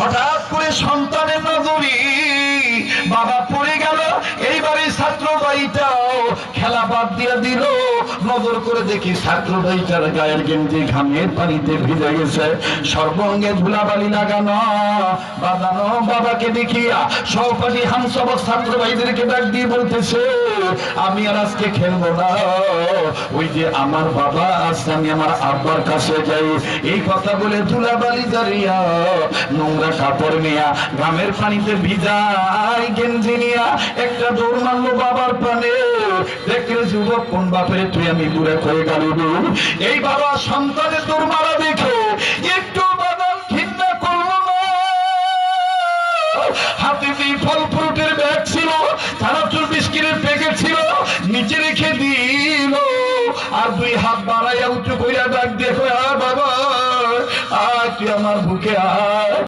হঠাৎ করে সন্তানের নজরে বাবা পড়ে গেল। এইবারে ছাত্র ভাইটাও খেলা বাদ দিয়ে দিল। নজর করে দেখি ছাত্র ভাইটার গায়ের গেঞ্জি ঘামের পানিতে ভিজে গেছে, সর্বঙ্গে ধুলাবালি লাগানো বাঁধানো। বাবাকে দেখিয়া সহপাঠী হামসবক ছাত্র ভাইদেরকে ডাক দিয়ে বলতেছে, আমি আর আজকে খেলবো না, ওই যে আমার বাবা আছে, আমি আমার আব্বার কাছে যাই। এই কথা বলে ধুলাবালি দাঁড়িয়া নোংরা কাপড় নিয়া ঘামের পানিতে ভিজাই গেঞ্জি নিয়া একটা দৌড় মারলো বাবার পানে। দেখলে যুবক, কোন বাপের তুই আমি বুড়া করে গালি। এই বাবা সন্তানের দৌড় মারা দেখে